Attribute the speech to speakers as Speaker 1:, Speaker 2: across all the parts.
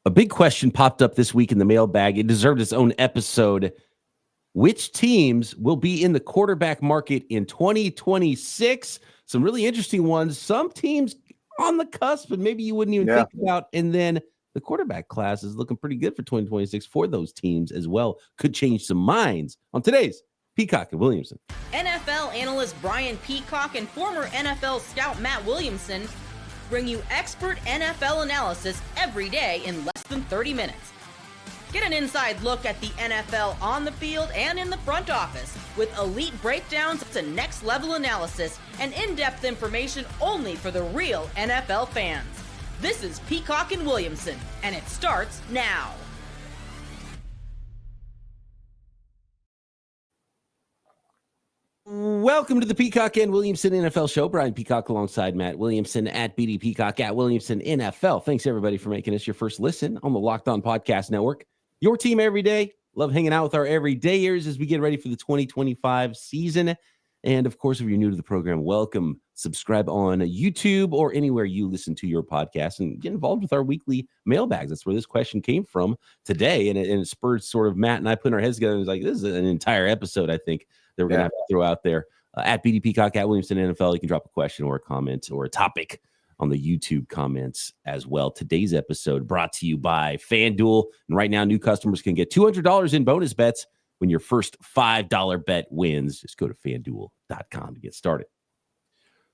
Speaker 1: A big question popped up this week in the mailbag. It deserved its own episode. Which teams will be in the quarterback market in 2026? Some really interesting ones. Some teams on the cusp, and maybe you wouldn't even think about. And then the quarterback class is looking pretty good for 2026 for those teams as well. Could change some minds on today's Peacock and Williamson.
Speaker 2: NFL analyst Brian Peacock and former NFL scout Matt Williamson bring you expert NFL analysis every day in less than 30 minutes. Get an inside look at the NFL on the field and in the front office with elite breakdowns to next-level analysis and in-depth information only for the real NFL fans. This is Peacock and Williamson, and it starts now.
Speaker 1: Welcome to the Peacock and Williamson NFL Show. Brian Peacock alongside Matt Williamson at BD Peacock at Williamson NFL. Thanks, everybody, for making us your first listen on the Locked On Podcast Network. Your team every day. Love hanging out with our everydayers as we get ready for the 2025 season. And, of course, if you're new to the program, welcome. Subscribe on YouTube or anywhere you listen to your podcast and get involved with our weekly mailbags. That's where this question came from today. And it spurred sort of Matt and I putting our heads together. And it was like, this is an entire episode, I think, that we're going to have to throw out there. At BD Peacock, at Williamson NFL, you can drop a question or a comment or a topic on the YouTube comments as well. Today's episode brought to you by FanDuel. And right now, new customers can get $200 in bonus bets when your first $5 bet wins. Just go to FanDuel.com to get started.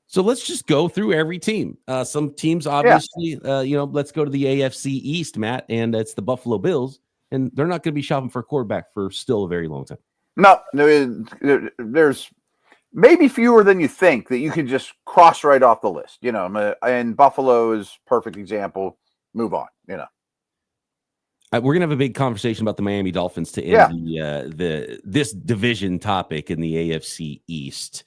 Speaker 1: So let's just go through every team. Some teams, obviously, let's go to the AFC East, Matt, and it's the Buffalo Bills. And they're not going to be shopping for a quarterback for still a very long time.
Speaker 3: No, there's maybe fewer than you think that you can just cross right off the list, and Buffalo is perfect example. Move on,
Speaker 1: We're going to have a big conversation about the Miami Dolphins to end this division topic in the AFC East.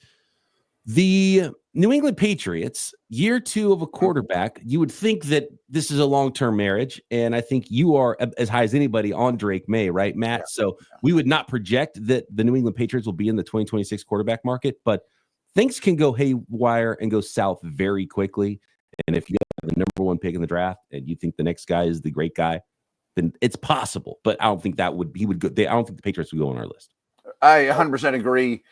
Speaker 1: The New England Patriots, year two of a quarterback, you would think that this is a long-term marriage, and I think you are as high as anybody on Drake May, right, Matt? Yeah. So we would not project that the New England Patriots will be in the 2026 quarterback market, but things can go haywire and go south very quickly. And if you have the number one pick in the draft and you think the next guy is the great guy, then it's possible. But I don't think I don't think the Patriots would go on our list.
Speaker 3: I 100% agree.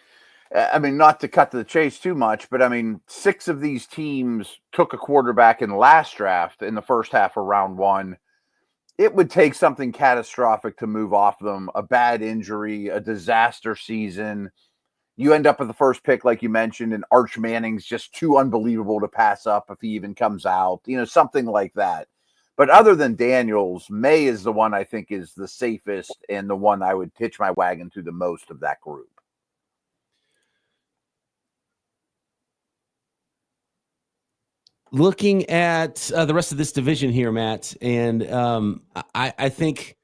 Speaker 3: I mean, not to cut to the chase too much, but I mean, 6 of these teams took a quarterback in the last draft in the first half of round 1. It would take something catastrophic to move off them, a bad injury, a disaster season. You end up with the first pick, like you mentioned, and Arch Manning's just too unbelievable to pass up if he even comes out, something like that. But other than Daniels, May is the one I think is the safest and the one I would hitch my wagon to the most of that group.
Speaker 1: Looking at the rest of this division here, Matt, and I think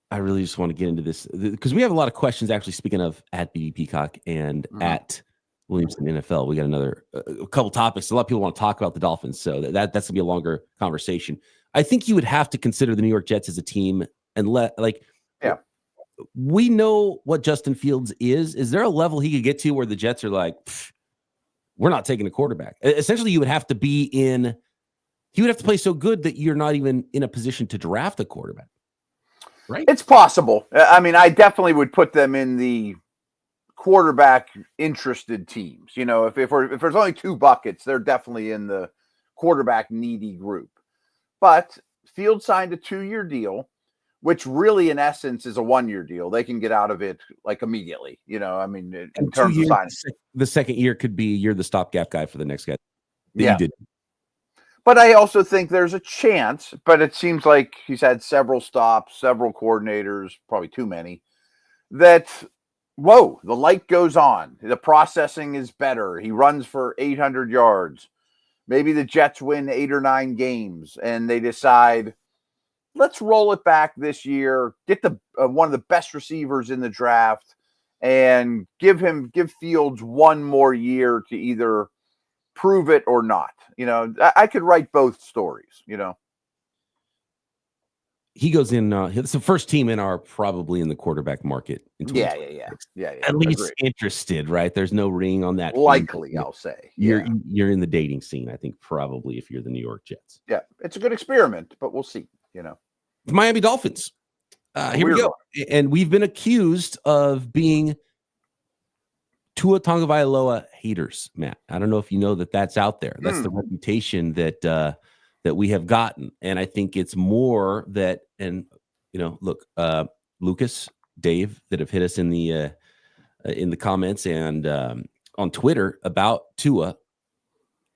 Speaker 1: I really just want to get into this because we have a lot of questions, actually, speaking of at BD Peacock and at Williamson NFL. We got a couple topics. A lot of people want to talk about the Dolphins, so that's going to be a longer conversation. I think you would have to consider the New York Jets as a team and we know what Justin Fields is. Is there a level he could get to where the Jets are like, we're not taking a quarterback? Essentially, he would have to play so good that you're not even in a position to draft a quarterback, right?
Speaker 3: It's possible. I mean, I definitely would put them in the quarterback interested teams. If there's only 2 buckets, they're definitely in the quarterback needy group. But Fields signed a 2-year deal, which really, in essence, is a 1-year deal. They can get out of it like immediately. In terms of signing.
Speaker 1: The second year could be you're the stopgap guy for the next guy. You did.
Speaker 3: But I also think there's a chance, but it seems like he's had several stops, several coordinators, probably too many, that, the light goes on. The processing is better. He runs for 800 yards. Maybe the Jets win 8 or 9 games, and they decide, let's roll it back this year, get the one of the best receivers in the draft, and give Fields 1 more year to either prove it or not. I could write both stories,
Speaker 1: he goes in. It's the first team in our probably in the quarterback market. In
Speaker 3: Yeah.
Speaker 1: At least
Speaker 3: Agreed.
Speaker 1: interested, right? There's no ring on that.
Speaker 3: Likely, I'll say.
Speaker 1: You're in the dating scene, I think, probably if you're the New York Jets.
Speaker 3: Yeah, it's a good experiment, but we'll see.
Speaker 1: The Miami Dolphins. Here we go. And we've been accused of being Tua Tagovailoa haters, Matt. I don't know if you know that that's out there. That's the reputation that we have gotten. And I think it's more that, and look, Lucas, Dave, that have hit us in the comments and on Twitter about Tua.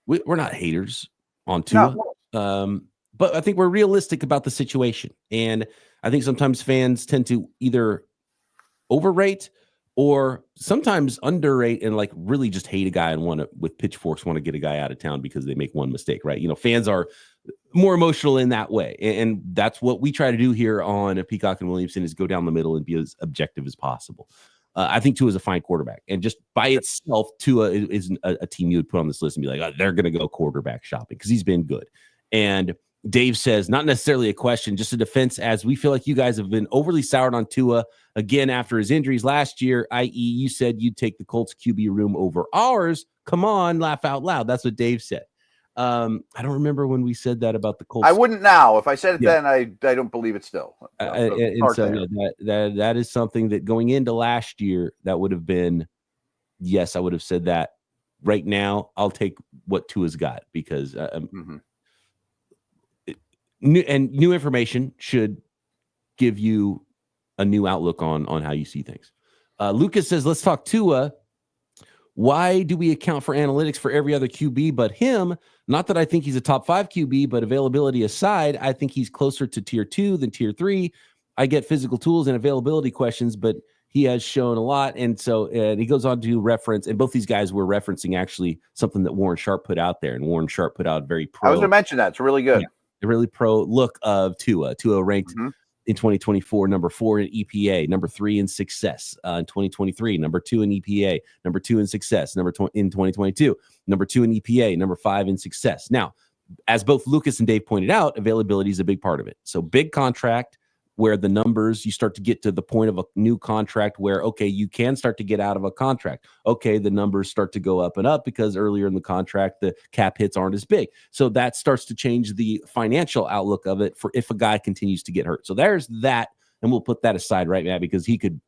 Speaker 1: We're not haters on Tua. No. But I think we're realistic about the situation. And I think sometimes fans tend to either overrate or sometimes underrate and like really just hate a guy and with pitchforks want to get a guy out of town because they make one mistake, right? Fans are more emotional in that way. And that's what we try to do here on Peacock and Williamson is go down the middle and be as objective as possible. I think Tua is a fine quarterback. And just by itself, Tua is a team you would put on this list and be like, oh, they're going to go quarterback shopping because he's been good. And Dave says, not necessarily a question, just a defense, as we feel like you guys have been overly soured on Tua again after his injuries last year, i.e. you said you'd take the Colts QB room over ours. Come on, laugh out loud. That's what Dave said. I don't remember when we said that about the Colts.
Speaker 3: I wouldn't now. If I said it then, I don't believe it still.
Speaker 1: That is something that going into last year, that would have been, yes, I would have said that. Right now, I'll take what Tua's got because new information should give you a new outlook on how you see things. Lucas says, let's talk Tua. Why do we account for analytics for every other QB but him? Not that I think he's a top 5 QB, but availability aside, I think he's closer to tier 2 than tier 3. I get physical tools and availability questions, but he has shown a lot. And so he goes on to reference, and both these guys were referencing actually something that Warren Sharp put out there. And Warren Sharp put out very pro.
Speaker 3: I was going to mention that. It's really good.
Speaker 1: Yeah, a really pro look of Tua. Tua ranked in 2024, number 4 in EPA, number 3 in success. In 2023, number 2 in EPA, number 2 in success. In 2022, number 2 in EPA, number 5 in success. Now, as both Lucas and Dave pointed out, availability is a big part of it. So big contract where the numbers, you start to get to the point of a new contract where, okay, you can start to get out of a contract. Okay, the numbers start to go up and up because earlier in the contract, the cap hits aren't as big. So that starts to change the financial outlook of it for if a guy continues to get hurt. So there's that, and we'll put that aside right now because he could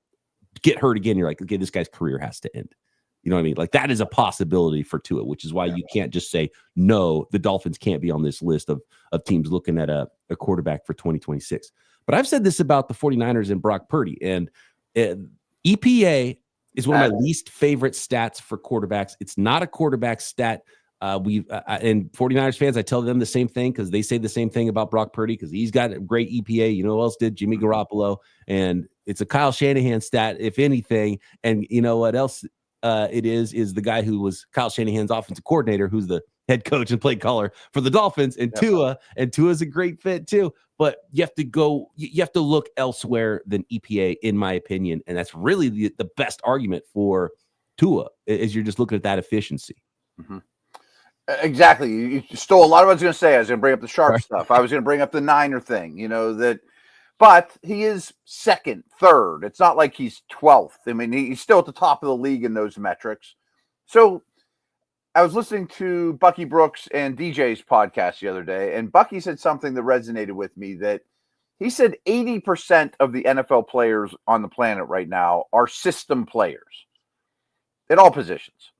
Speaker 1: get hurt again. You're like, okay, this guy's career has to end. You know what I mean? Like that is a possibility for Tua, which is why you can't just say, no, the Dolphins can't be on this list of teams looking at a quarterback for 2026. But I've said this about the 49ers and Brock Purdy, and EPA is one of my least favorite stats for quarterbacks. It's not a quarterback stat. And 49ers fans, I tell them the same thing because they say the same thing about Brock Purdy because he's got a great EPA. You know who else did? Jimmy Garoppolo. And it's a Kyle Shanahan stat, if anything. And you know what else it is the guy who was Kyle Shanahan's offensive coordinator, who's the head coach and play caller for the Dolphins, and Tua. And Tua's a great fit too. But you have to look elsewhere than EPA, in my opinion. And that's really the best argument for Tua is you're just looking at that efficiency.
Speaker 3: Mm-hmm. Exactly. You stole a lot of what I was going to say. I was going to bring up the Sharp stuff. I was going to bring up the Niner thing, but he is second, third. It's not like he's 12th. I mean, he's still at the top of the league in those metrics. So I was listening to Bucky Brooks and DJ's podcast the other day, and Bucky said something that resonated with me, that he said 80% of the NFL players on the planet right now are system players at all positions.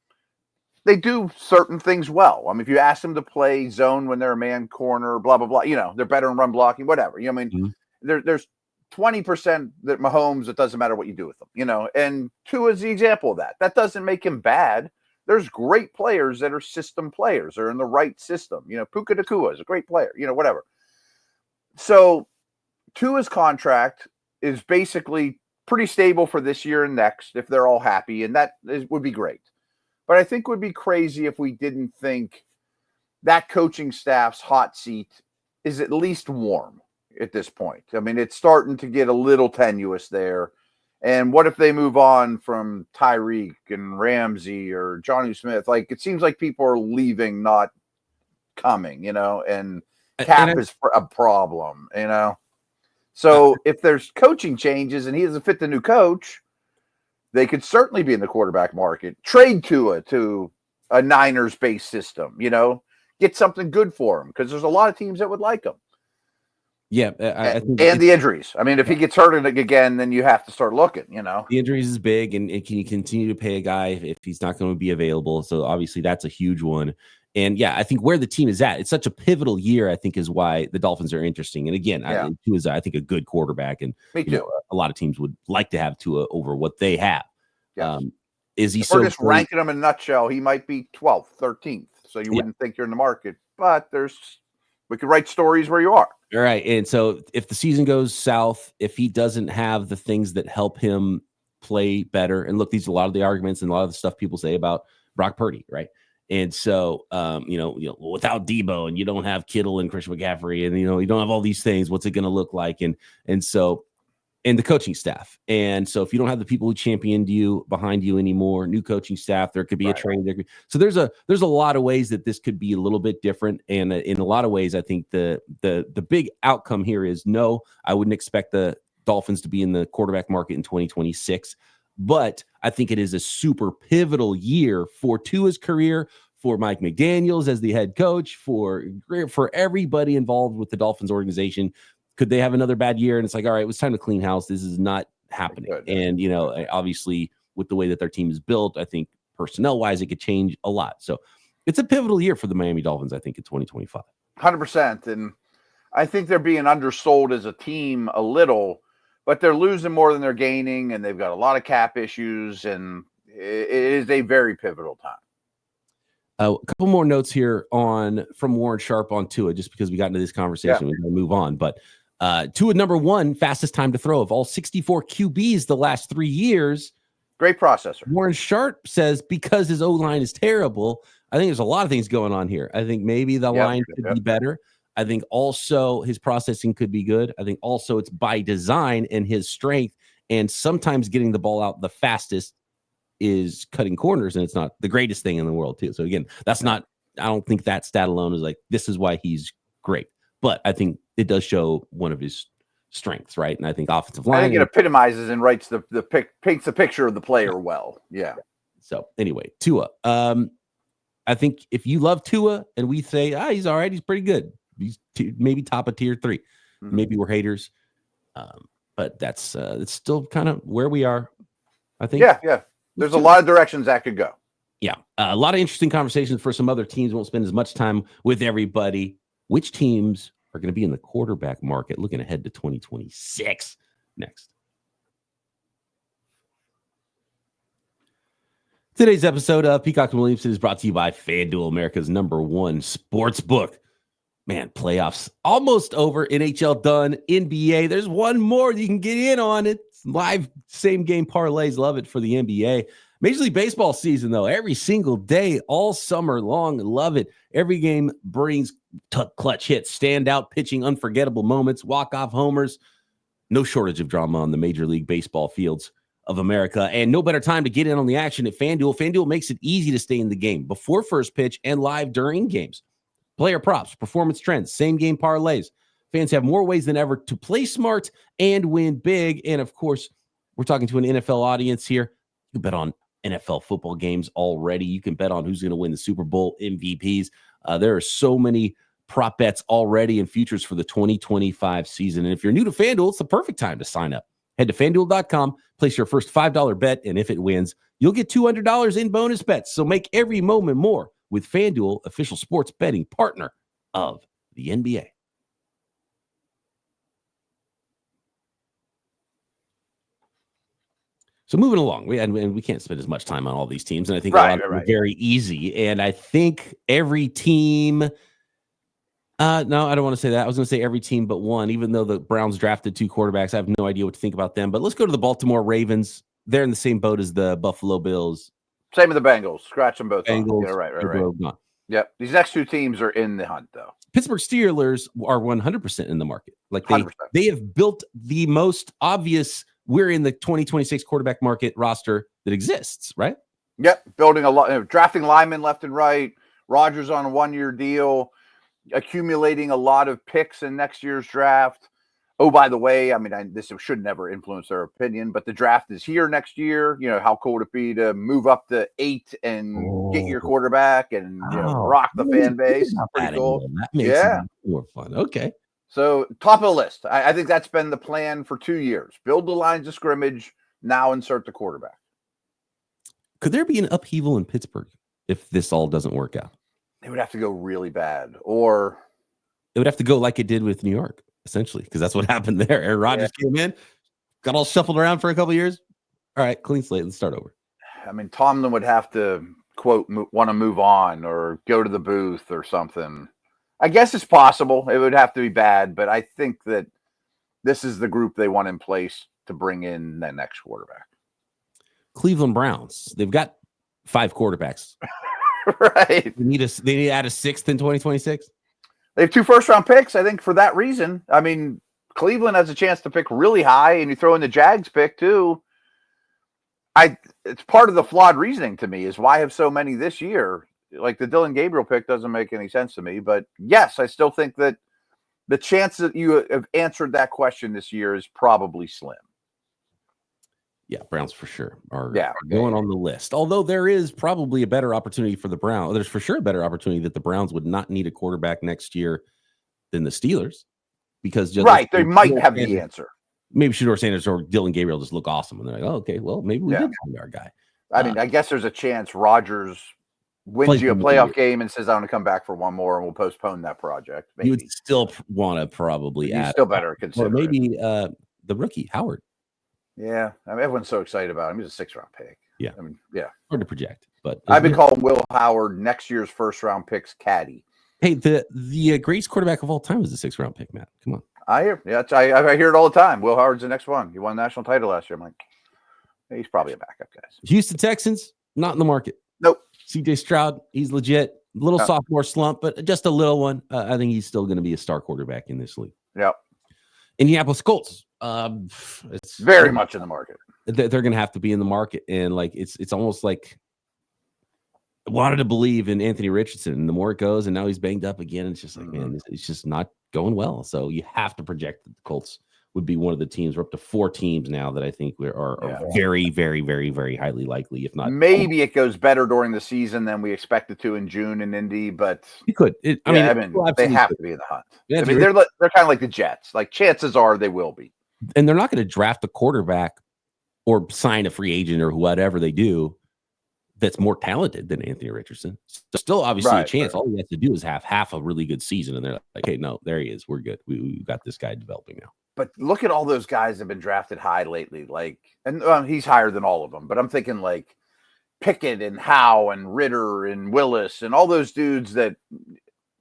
Speaker 3: They do certain things well. I mean, if you ask them to play zone when they're a man corner, blah, blah, blah, they're better in run blocking, whatever. There's 20% that Mahomes, it doesn't matter what you do with them, and Tua is the example of that. That doesn't make him bad. There's great players that are system players. They're in the right system. Puka Nacua is a great player, whatever. So Tua's contract is basically pretty stable for this year and next if they're all happy, and would be great. But I think it would be crazy if we didn't think that coaching staff's hot seat is at least warm at this point. I mean, it's starting to get a little tenuous there. And what if they move on from Tyreek and Ramsey or Jonnu Smith? Like, it seems like people are leaving, not coming, and cap is a problem, So if there's coaching changes and he doesn't fit the new coach, they could certainly be in the quarterback market. Trade Tua to a Niners-based system, get something good for him because there's a lot of teams that would like him.
Speaker 1: Yeah, I think
Speaker 3: and the injuries. I mean, if he gets hurt again, then you have to start looking. The
Speaker 1: injuries is big, and can you continue to pay a guy if he's not going to be available? So obviously that's a huge one. And yeah, I think where the team is at, it's such a pivotal year, I think, is why the Dolphins are interesting. And again, Tua is, I think, a good quarterback, and
Speaker 3: me too.
Speaker 1: A lot of teams would like to have Tua over what they have.
Speaker 3: Yes.
Speaker 1: Is he
Speaker 3: if
Speaker 1: so
Speaker 3: we're just
Speaker 1: great?
Speaker 3: ranking him in a nutshell? He might be 12th, 13th, so you wouldn't think you're in the market. But we could write stories where you are.
Speaker 1: All right. And so if the season goes south, if he doesn't have the things that help him play better, and look, these are a lot of the arguments and a lot of the stuff people say about Brock Purdy, right? And so, without Debo and you don't have Kittle and Christian McCaffrey and, you don't have all these things, what's it going to look like? And the coaching staff. And so if you don't have the people who championed you behind you anymore, new coaching staff, there could be a trade. So there's a lot of ways that this could be a little bit different. And in a lot of ways, I think the big outcome here is no, I wouldn't expect the Dolphins to be in the quarterback market in 2026. But I think it is a super pivotal year for Tua's career, for Mike McDaniels as the head coach, for everybody involved with the Dolphins organization. Could they have another bad year? And it's like, all right, it was time to clean house. This is not happening. And, obviously with the way that their team is built, I think personnel wise, it could change a lot. So it's a pivotal year for the Miami Dolphins, I think, in 2025.
Speaker 3: 100%. And I think they're being undersold as a team a little, but they're losing more than they're gaining. And they've got a lot of cap issues, and it is a very pivotal time.
Speaker 1: A couple more notes here from Warren Sharp on Tua, just because we got into this conversation, we're going to move on. But Tua, number one, fastest time to throw of all 64 QBs the last 3 years.
Speaker 3: Great processor.
Speaker 1: Warren Sharp says because his O-line is terrible. I think there's a lot of things going on here. I think maybe the line could be better. I think also his processing could be good. I think also it's by design and his strength, and sometimes getting the ball out the fastest is cutting corners, and it's not the greatest thing in the world too. So again, I don't think that stat alone is like, this is why he's great, but I think it does show one of his strengths, right? And I think offensive line,
Speaker 3: I think it epitomizes and writes paints the picture of the player well. Yeah.
Speaker 1: So anyway, Tua, I think if you love Tua and we say, he's all right, he's pretty good, he's maybe top of tier 3, maybe we're haters, but that's it's still kind of where we are, I think.
Speaker 3: Yeah. There's a lot of directions that could go.
Speaker 1: Yeah. A lot of interesting conversations for some other teams. Won't spend as much time with everybody. Which teams are going to be in the quarterback market looking ahead to 2026 next? Today's episode of Peacock Williamson is brought to you by FanDuel, America's #1 sports book. Man, playoffs almost over. NHL done. NBA, there's one more you can get in on it. Live same game parlays. Love it for the NBA. Major League Baseball season, though, every single day, all summer long. Love it. Every game brings clutch hits, standout pitching, unforgettable moments, walk-off homers. No shortage of drama on the Major League Baseball fields of America. And no better time to get in on the action at FanDuel. FanDuel makes it easy to stay in the game before first pitch and live during games. Player props, performance trends, same game parlays. Fans have more ways than ever to play smart and win big. And of course, we're talking to an NFL audience here. You can bet on NFL football games already. You can bet on who's going to win the Super Bowl MVPs. There are so many prop bets already and futures for the 2025 season. And if you're new to FanDuel, it's the perfect time to sign up. Head to FanDuel.com, place your first $5 bet, and if it wins, you'll get $200 in bonus bets. So make every moment more with FanDuel, official sports betting partner of the NBA. So moving along, we can't spend as much time on all these teams, and I think a lot of them are very easy. And I think every team, no, I don't want to say that. I was going to say every team but one, even though the Browns drafted 2 quarterbacks. I have no idea what to think about them. But let's go to the Baltimore Ravens. They're in the same boat as the Buffalo Bills.
Speaker 3: Same with the Bengals. Scratch them both.
Speaker 1: Bengals,
Speaker 3: yeah, right. Yep. These next 2 teams are in the hunt, though.
Speaker 1: Pittsburgh Steelers are 100% in the market. Like
Speaker 3: 100%.
Speaker 1: They have built the most obvious, we're in the 2026 quarterback market roster that exists, right?
Speaker 3: Yep. Building a lot, drafting linemen left and right. Rodgers on a 1-year deal, accumulating a lot of picks in next year's draft. Oh, by the way, I mean, this should never influence their opinion, but the draft is here next year. How cool would it be to move up to 8 and get your quarterback and rock the fan base? Pretty cool.
Speaker 1: That makes it more fun. Okay.
Speaker 3: So top of the list. I think that's been the plan for 2 years. Build the lines of scrimmage. Now insert the quarterback.
Speaker 1: Could there be an upheaval in Pittsburgh if this all doesn't work out?
Speaker 3: It would have to go really bad, or
Speaker 1: it would have to go like it did with New York, essentially, because that's what happened there. Aaron Rodgers came in, got all shuffled around for a couple of years. All right, clean slate. Let's start over.
Speaker 3: I mean, Tomlin would have to, quote, want to move on or go to the booth or something. I guess it's possible. It would have to be bad, but I think that this is the group they want in place to bring in the next quarterback.
Speaker 1: Cleveland Browns. They've got 5 quarterbacks.
Speaker 3: Right.
Speaker 1: They need to add a 6th in 2026.
Speaker 3: They have 2 first-round picks, I think, for that reason. I mean, Cleveland has a chance to pick really high, and you throw in the Jags pick, too. It's part of the flawed reasoning to me is why have so many this year? Like the Dylan Gabriel pick doesn't make any sense to me. But, yes, I still think that the chance that you have answered that question this year is probably slim.
Speaker 1: Yeah, Browns for sure are going on the list. Although there is probably a better opportunity for the Browns. There's for sure a better opportunity that the Browns would not need a quarterback next year than the Steelers. Because
Speaker 3: they might have the answer.
Speaker 1: Maybe Shedeur Sanders or Dylan Gabriel just look awesome. And they're like, oh, okay, well, maybe we did find our guy.
Speaker 3: I mean, I guess there's a chance Rodgers wins you a playoff game and says, I'm going to come back for one more and we'll postpone that project. Maybe.
Speaker 1: You would still want to probably add.
Speaker 3: Still better consider.
Speaker 1: Or maybe the rookie, Howard.
Speaker 3: Yeah. I mean, everyone's so excited about him. He's a 6th round pick.
Speaker 1: Yeah.
Speaker 3: I mean, yeah.
Speaker 1: Hard to project. But
Speaker 3: I've been calling Will Howard next year's first round picks caddy.
Speaker 1: Hey, the greatest quarterback of all time is the 6th round pick, Matt. Come on.
Speaker 3: I hear. Yeah, I hear it all the time. Will Howard's the next one. He won the national title last year. I'm like, he's probably a backup, guys.
Speaker 1: Houston Texans, not in the market.
Speaker 3: Nope.
Speaker 1: CJ Stroud, he's legit. Little sophomore slump, but just a little one. I think he's still going to be a star quarterback in this league.
Speaker 3: Yep.
Speaker 1: Indianapolis Colts.
Speaker 3: It's very much in the market.
Speaker 1: They're going to have to be in the market, and like it's almost like I wanted to believe in Anthony Richardson, and the more it goes, and now he's banged up again. It's just like, man, it's just not going well. So you have to project that the Colts would be one of the teams. We're up to 4 teams now that I think are very, very, very, very highly likely, if not.
Speaker 3: Maybe it goes better during the season than we expect it to in June in Indy, but
Speaker 1: you could.
Speaker 3: They have to be in the hunt.
Speaker 1: Yeah,
Speaker 3: I mean, they're kind of like the Jets. Like chances are they will be.
Speaker 1: And they're not going to draft a quarterback or sign a free agent or whatever they do that's more talented than Anthony Richardson. So still obviously a chance. All he has to do is have half a really good season, and they're like, hey, no, there he is. We're good. We got this guy developing now.
Speaker 3: But look at all those guys that have been drafted high lately. Like, and he's higher than all of them. But I'm thinking like Pickett and Howe and Ritter and Willis and all those dudes that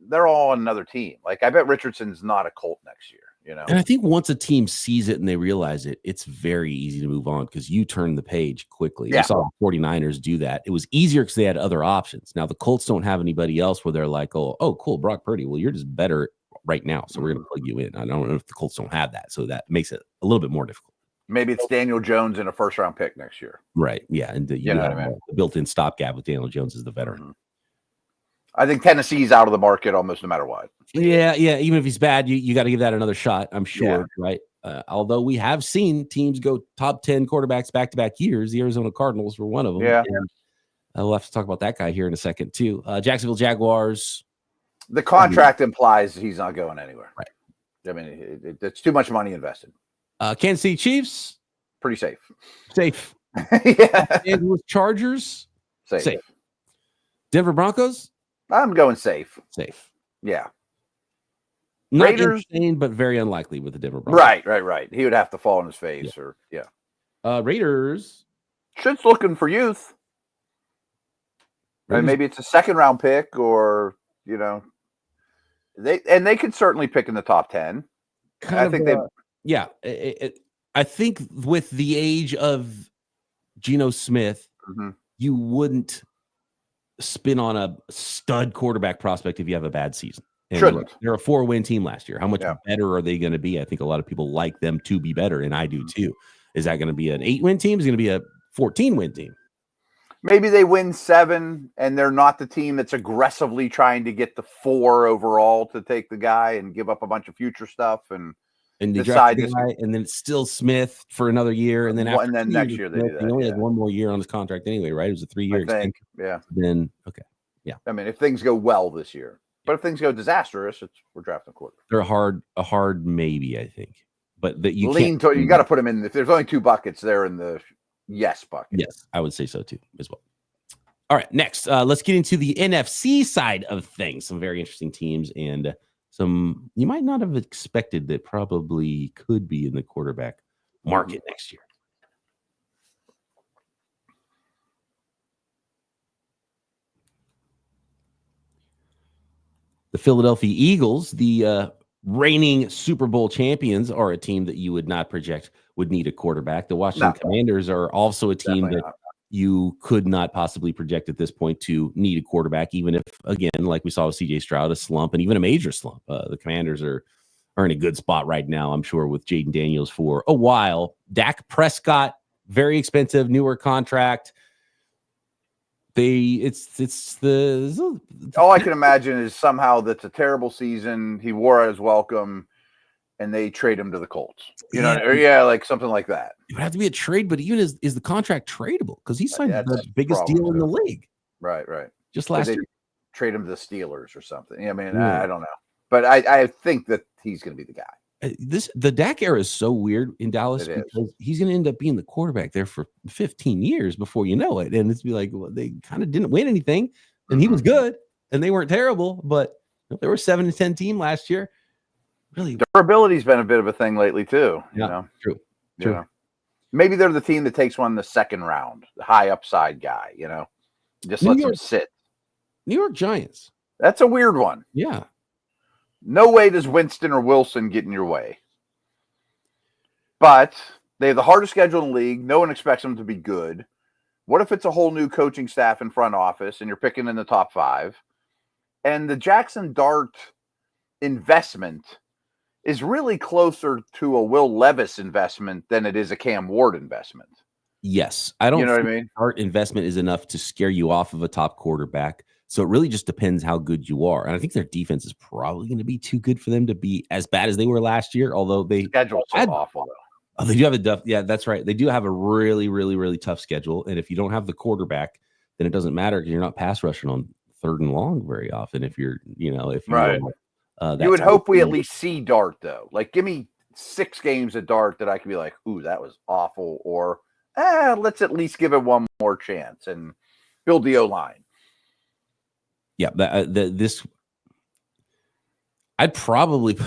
Speaker 3: they're all on another team. Like, I bet Richardson's not a Colt next year.
Speaker 1: And I think once a team sees it and they realize it, it's very easy to move on because you turn the page quickly. Yeah. We saw the 49ers do that. It was easier because they had other options. Now the Colts don't have anybody else where they're like, oh, cool, Brock Purdy. Well, you're just better right now, so we're going to plug you in. I don't know if the Colts don't have that, so that makes it a little bit more difficult.
Speaker 3: Maybe it's Daniel Jones in a first-round pick next year.
Speaker 1: Right, yeah. And the built-in stopgap with Daniel Jones is the veteran.
Speaker 3: Mm-hmm. I think Tennessee's out of the market almost no matter what.
Speaker 1: Yeah. Even if he's bad, you got to give that another shot, I'm sure, right? Although we have seen teams go top 10 quarterbacks back-to-back years. The Arizona Cardinals were one of them.
Speaker 3: Yeah.
Speaker 1: And, we'll have to talk about that guy here in a second, too. Jacksonville Jaguars.
Speaker 3: The contract implies he's not going anywhere.
Speaker 1: Right.
Speaker 3: I mean, it's too much money invested.
Speaker 1: Kansas City Chiefs.
Speaker 3: Pretty safe.
Speaker 1: Safe.
Speaker 3: Yeah.
Speaker 1: Angeles Chargers. Safe. Denver Broncos.
Speaker 3: I'm going safe.
Speaker 1: Safe.
Speaker 3: Yeah.
Speaker 1: Not
Speaker 3: Raiders,
Speaker 1: insane, but very unlikely with the Denver Broncos.
Speaker 3: Right. He would have to fall on his face
Speaker 1: Raiders.
Speaker 3: Shit's looking for youth. And maybe it's a 2nd-round pick or, they could certainly pick in the top 10. I
Speaker 1: think with the age of Geno Smith, you wouldn't spin on a stud quarterback prospect if you have a bad season. And they're a 4-win team last year. How much better are they going to be? I think a lot of people like them to be better, and I do too. Is that going to be an 8-win team? Is it going to be a 14-win team?
Speaker 3: Maybe they win 7, and they're not the team that's aggressively trying to get the 4 overall to take the guy and give up a bunch of future stuff. And
Speaker 1: And they
Speaker 3: decide
Speaker 1: draft the guy, and then it's still Smith for another year, and then after
Speaker 3: and then next year they do that.
Speaker 1: He only has one more year on his contract anyway, right? It was a 3-year extension.
Speaker 3: Yeah.
Speaker 1: Then okay, yeah.
Speaker 3: I mean, if things go well this year, but if things go disastrous, we're drafting a quarterback.
Speaker 1: They're a hard maybe, I think. But that you
Speaker 3: you got to put them in. If there's only 2 buckets, they're in the yes bucket.
Speaker 1: Yes, I would say so too, as well. All right, next, let's get into the NFC side of things. Some very interesting teams and some you might not have expected that probably could be in the quarterback market next year. The Philadelphia Eagles, the reigning Super Bowl champions, are a team that you would not project would need a quarterback. The Washington Commanders are also a team that you could not possibly project at this point to need a quarterback, even if, again, like we saw with CJ Stroud, a slump and even a major slump. The Commanders are in a good spot right now, I'm sure, with Jaden Daniels for a while. Dak Prescott, very expensive, newer contract. All
Speaker 3: I can imagine is somehow that's a terrible season. He wore out his welcome, and they trade him to the Colts. You know, like something like that.
Speaker 1: It would have to be a trade, but even is the contract tradable? Because he signed the biggest deal in the league.
Speaker 3: Right.
Speaker 1: Just last year.
Speaker 3: Trade him to the Steelers or something. I mean, I don't know. But I think that he's going to be the guy.
Speaker 1: The Dak era is so weird in Dallas because he's going to end up being the quarterback there for 15 years before you know it. And it's be like, well, they kind of didn't win anything, and he was good, and they weren't terrible, but they were 7-10 team last year. Really,
Speaker 3: durability's been a bit of a thing lately too.
Speaker 1: Yeah,
Speaker 3: you know?
Speaker 1: True.
Speaker 3: You know? Maybe they're the team that takes one in the second round, the high upside guy. You know, just lets him sit.
Speaker 1: New York Giants.
Speaker 3: That's a weird one.
Speaker 1: Yeah.
Speaker 3: No way does Winston or Wilson get in your way. But they have the hardest schedule in the league. No one expects them to be good. What if it's a whole new coaching staff in front office and you're picking in the top 5? And the Jackson Dart investment is really closer to a Will Levis investment than it is a Cam Ward investment.
Speaker 1: Yes. I don't
Speaker 3: what I mean?
Speaker 1: Dart investment is enough to scare you off of a top quarterback. So it really just depends how good you are. And I think their defense is probably going to be too good for them to be as bad as they were last year, although they
Speaker 3: schedule's so awful though.
Speaker 1: Oh, they do have that's right. They do have a really, really, really tough schedule. And if you don't have the quarterback, then it doesn't matter because you're not pass rushing on 3rd and long very often. If you're,
Speaker 3: right. You would hope we at least see Dart though. Like, give me 6 games of Dart that I can be like, ooh, that was awful. Or, let's at least give it one more chance and build the O-line.
Speaker 1: Yeah, I'd probably,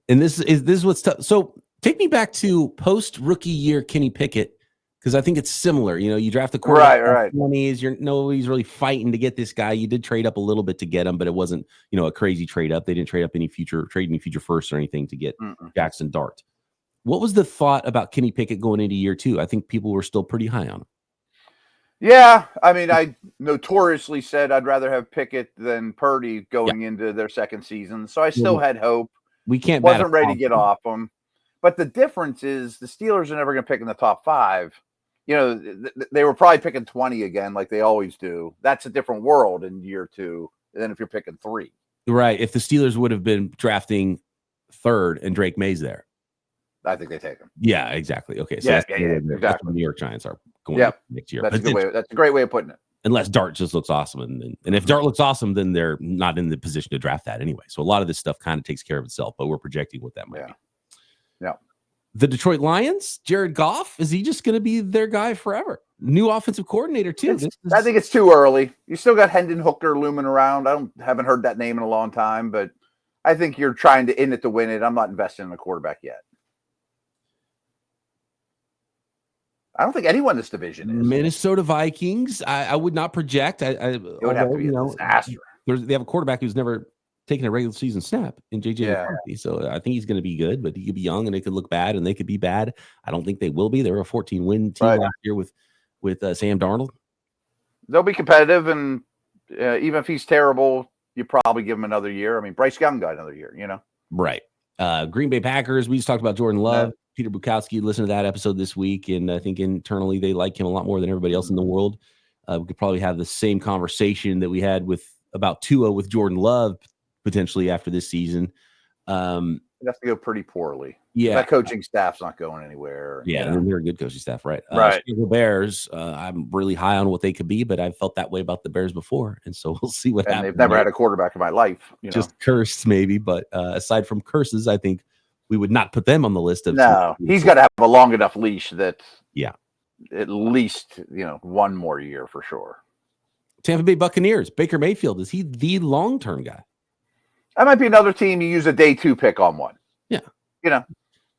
Speaker 1: and this is what's tough. So take me back to post rookie year Kenny Pickett, because I think it's similar. You draft the quarterback
Speaker 3: right.
Speaker 1: 20s. Nobody's really fighting to get this guy. You did trade up a little bit to get him, but it wasn't a crazy trade up. They didn't trade any future firsts or anything to get Jackson Dart. What was the thought about Kenny Pickett going into year 2? I think people were still pretty high on him.
Speaker 3: Yeah, I mean, I notoriously said I'd rather have Pickett than Purdy going into their second season, so I still had hope.
Speaker 1: We
Speaker 3: wasn't ready to get off them, but the difference is the Steelers are never going to pick in the top 5. They were probably picking 20 again, like they always do. That's a different world in year 2 than if you're picking 3.
Speaker 1: Right. If the Steelers would have been drafting 3rd and Drake May's there,
Speaker 3: I think they take him.
Speaker 1: Yeah, exactly. Okay, so
Speaker 3: exactly.
Speaker 1: That's what the New York Giants are going next year.
Speaker 3: That's a good way. That's a great way of putting it.
Speaker 1: Unless Dart just looks awesome, and if Dart looks awesome, then they're not in the position to draft that anyway. So a lot of this stuff kind of takes care of itself, but we're projecting what that might be.
Speaker 3: Yeah.
Speaker 1: The Detroit Lions, Jared Goff, is he just going to be their guy forever? New offensive coordinator too.
Speaker 3: I think it's too early. You still got Hendon Hooker looming around. Haven't heard that name in a long time, but I think you're trying to in it to win it. I'm not investing in a quarterback yet. I don't think anyone in this division is.
Speaker 1: Minnesota Vikings. I would not project.
Speaker 3: It would have to be a disaster.
Speaker 1: They have a quarterback who's never taken a regular season snap in JJ McCarthy. So I think he's going to be good, but he could be young and it could look bad and they could be bad. I don't think they will be. They were a 14-win team last year with Sam Darnold.
Speaker 3: They'll be competitive, and even if he's terrible, you probably give him another year. I mean, Bryce Young got another year,
Speaker 1: Right. Green Bay Packers. We just talked about Jordan Love. Peter Bukowski listened to that episode this week, and I think internally they like him a lot more than everybody else in the world. We could probably have the same conversation that we had about Tua with Jordan Love potentially after this season.
Speaker 3: It has to go pretty poorly.
Speaker 1: Yeah.
Speaker 3: That coaching staff's not going anywhere.
Speaker 1: Yeah, and they're a good coaching staff, right?
Speaker 3: Right.
Speaker 1: The Bears, I'm really high on what they could be, but I've felt that way about the Bears before, and so we'll see what happens.
Speaker 3: They've never had a quarterback in my life.
Speaker 1: Just cursed, maybe, but aside from curses, I think we would not put them on the list of.
Speaker 3: No, he's got to have a long enough leash that at least one more year for sure.
Speaker 1: Tampa Bay Buccaneers, Baker Mayfield, is he the long-term guy?
Speaker 3: That might be another team you use a day 2 pick on one.
Speaker 1: Yeah,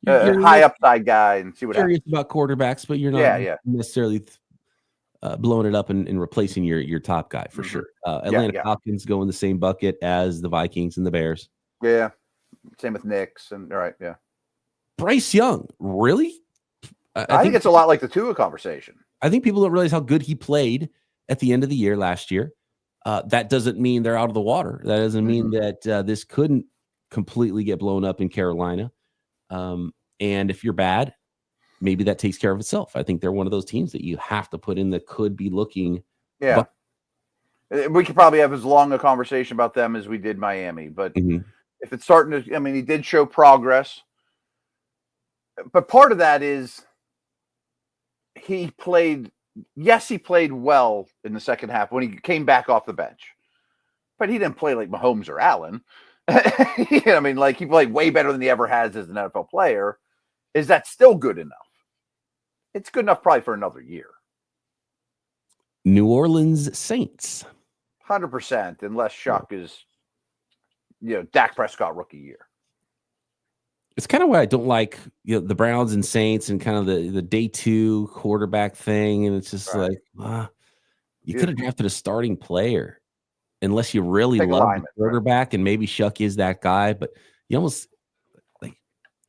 Speaker 3: you're high upside guy and see what happens.
Speaker 1: Curious about quarterbacks, but you're not necessarily blowing it up and replacing your top guy for sure. Atlanta Falcons go in the same bucket as the Vikings and the Bears.
Speaker 3: Yeah, same with Knicks and all right. Yeah,
Speaker 1: Bryce Young, really?
Speaker 3: I think it's a lot like the Tua conversation.
Speaker 1: I think people don't realize how good he played at the end of the year last year. That doesn't mean they're out of the water. That doesn't mean that this couldn't completely get blown up in Carolina. And if you're bad, maybe that takes care of itself. I think they're one of those teams that you have to put in that could be looking.
Speaker 3: Yeah. We could probably have as long a conversation about them as we did Miami. But if it's starting to, he did show progress. But part of that is he played well in the second half when he came back off the bench. But he didn't play like Mahomes or Allen. He played way better than he ever has as an NFL player. Is that still good enough? It's good enough probably for another year.
Speaker 1: New Orleans Saints.
Speaker 3: 100%, unless Shuck is, Dak Prescott rookie year.
Speaker 1: It's kind of why I don't like the Browns and Saints and kind of the day 2 quarterback thing. And it's just you could have drafted a starting player unless you really love the quarterback, and maybe Shuck is that guy. But you almost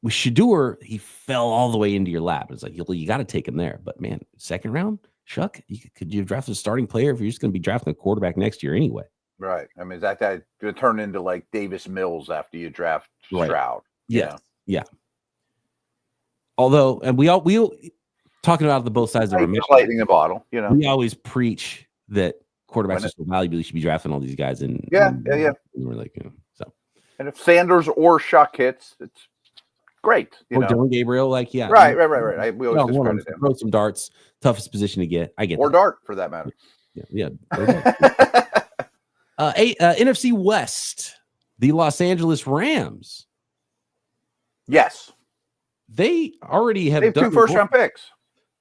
Speaker 1: with Shador, he fell all the way into your lap. It's like, you got to take him there. But man, second round, Shuck, could you have drafted a starting player if you're just going to be drafting a quarterback next year anyway?
Speaker 3: Right. Is that going to turn into like Davis Mills after you draft Stroud?
Speaker 1: Yeah. Although, and we talking about the both sides of our
Speaker 3: lightning in a bottle,
Speaker 1: we always preach that quarterbacks are so valuable, you should be drafting all these guys. And we're like, so.
Speaker 3: And if Sanders or Shuck hits, it's great.
Speaker 1: Or Dylan Gabriel,
Speaker 3: Right. We always discredit him.
Speaker 1: Throw some darts, toughest position to get. I get
Speaker 3: or dart for that matter.
Speaker 1: Yeah. NFC West, the Los Angeles Rams.
Speaker 3: Yes.
Speaker 1: They already have
Speaker 3: 2 first-round picks.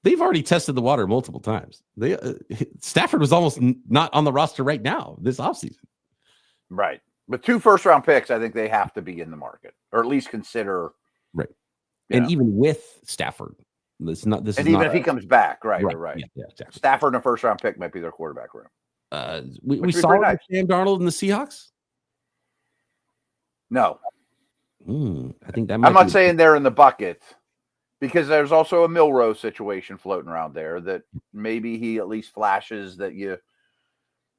Speaker 1: They've already tested the water multiple times. Stafford was almost not on the roster right now this offseason.
Speaker 3: Right. But 2 first-round picks, I think they have to be in the market, or at least consider.
Speaker 1: Right. And even with Stafford,
Speaker 3: if he comes back, right.
Speaker 1: Yeah, exactly.
Speaker 3: Stafford and a first-round pick might be their quarterback room.
Speaker 1: We saw it with Sam Darnold and the Seahawks.
Speaker 3: No.
Speaker 1: I think that
Speaker 3: I'm not saying they're in the bucket, because there's also a Milrose situation floating around there that maybe he at least flashes that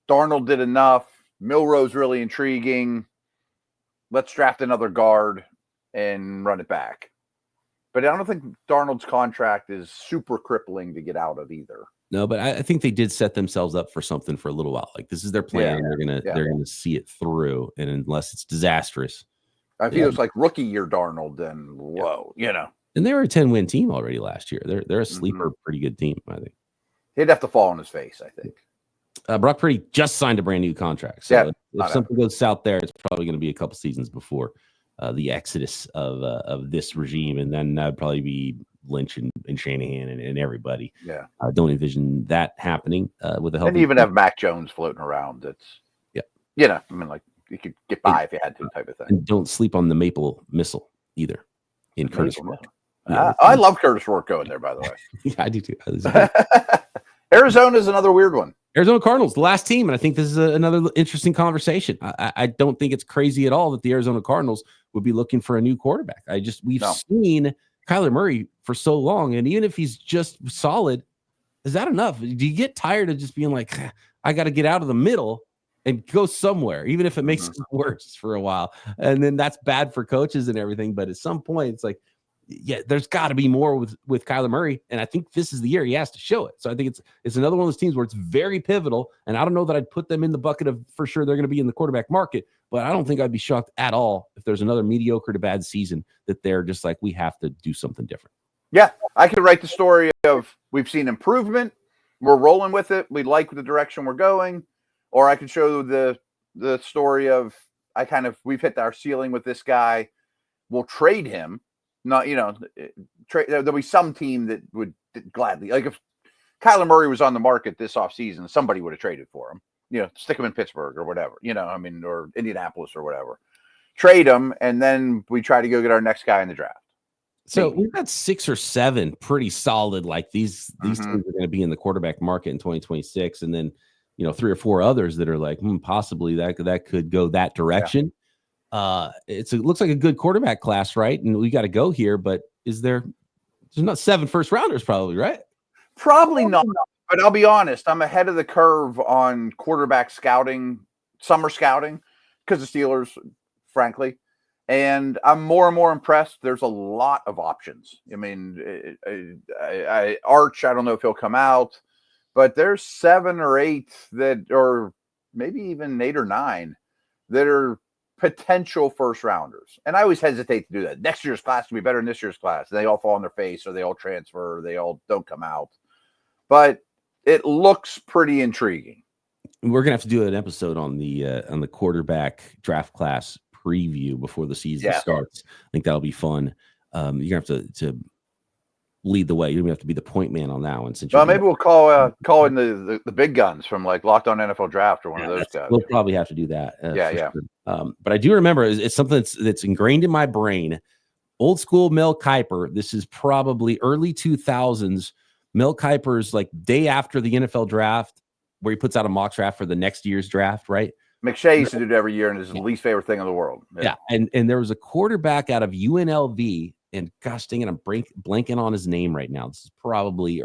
Speaker 3: Darnold did enough. Milrose really intriguing. Let's draft another guard and run it back. But I don't think Darnold's contract is super crippling to get out of either.
Speaker 1: No, but I think they did set themselves up for something for a little while. Like, this is their plan. They're gonna see it through, and unless it's disastrous.
Speaker 3: I feel it's like rookie year Darnold, then whoa,
Speaker 1: And they were a 10-win team already last year. They're a sleeper, pretty good team, I think.
Speaker 3: He'd have to fall on his face, I think.
Speaker 1: Brock Purdy just signed a brand new contract. So if something goes south there, it's probably going to be a couple seasons before the exodus of this regime, and then that'd probably be Lynch and Shanahan and everybody.
Speaker 3: Yeah,
Speaker 1: I don't envision that happening with the help.
Speaker 3: And even have Mac Jones floating around. That's like you could get by if you had to, type of thing.
Speaker 1: And don't sleep on the Maple Missile either. In Curtis Rourke.
Speaker 3: I love Curtis Rourke going there, by the way.
Speaker 1: Yeah, I do too.
Speaker 3: Arizona is another weird one.
Speaker 1: Arizona Cardinals, the last team, and I think this is another interesting conversation. I don't think it's crazy at all that the Arizona Cardinals would be looking for a new quarterback. We've seen Kyler Murray for so long, and even if he's just solid, is that enough? Do you get tired of just being like, I got to get out of the middle and go somewhere, even if it makes it worse for a while? And then that's bad for coaches and everything. But at some point, it's like, yeah, there's got to be more with Kyler Murray, and I think this is the year he has to show it. So I think it's another one of those teams where it's very pivotal, and I don't know that I'd put them in the bucket of for sure they're going to be in the quarterback market, but I don't think I'd be shocked at all if there's another mediocre to bad season that they're just like, we have to do something different.
Speaker 3: Yeah, I could write the story of we've seen improvement, we're rolling with it, we like the direction we're going, or I could show the story of we've hit our ceiling with this guy, we'll trade him. Not, there'll be some team that would gladly, like if Kyler Murray was on the market this offseason, somebody would have traded for him, stick him in Pittsburgh or whatever, or Indianapolis or whatever, trade him. And then we try to go get our next guy in the draft.
Speaker 1: So we've got 6 or 7 pretty solid, like these teams are going to be in the quarterback market in 2026. And then, 3 or 4 others that are like, possibly that could go that direction. Yeah. It looks like a good quarterback class, right? And we got to go here, but there's not 7 first rounders probably, right?
Speaker 3: Probably not. But I'll be honest, I'm ahead of the curve on quarterback scouting, summer scouting, because the Steelers, frankly. And I'm more and more impressed. There's a lot of options. I mean, Arch, I don't know if he'll come out, but there's 7 or 8 or maybe even 8 or 9 that are potential first rounders. And I always hesitate to do that. Next year's class will be better than this year's class. They all fall on their face, or they all transfer, or they all don't come out. But it looks pretty intriguing.
Speaker 1: We're gonna have to do an episode on the quarterback draft class preview before the season starts. I think that'll be fun. You're gonna have to lead the way. You don't have to be the point man on that one.
Speaker 3: Maybe we'll call in the big guns from like Locked On NFL Draft or one of those guys.
Speaker 1: We'll probably have to do that. Sure. But I do remember it's something that's ingrained in my brain. Old school Mel Kiper. This is probably early 2000s. Mel Kiper's like day after the NFL draft, where he puts out a mock draft for the next year's draft, right?
Speaker 3: McShay used to do it every year, and it's his least favorite thing in the world.
Speaker 1: Yeah. And there was a quarterback out of UNLV, and gosh dang it, I'm blanking on his name right now. This is probably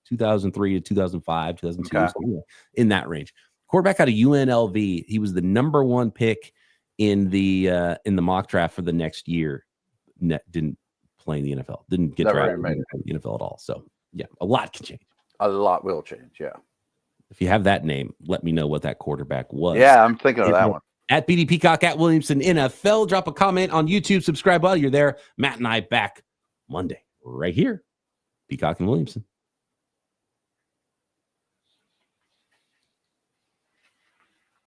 Speaker 1: 2003 to 2005, 2002, in that range. Quarterback out of UNLV. He was the number 1 pick in the mock draft for the next year. Didn't play in the NFL. Didn't get drafted in the NFL at all. So yeah, a lot can change.
Speaker 3: A lot will change. Yeah.
Speaker 1: If you have that name, let me know what that quarterback was.
Speaker 3: Yeah, I'm thinking of that one.
Speaker 1: At BD Peacock, at Williamson NFL. Drop a comment on YouTube. Subscribe while you're there. Matt and I back Monday right here. Peacock and Williamson.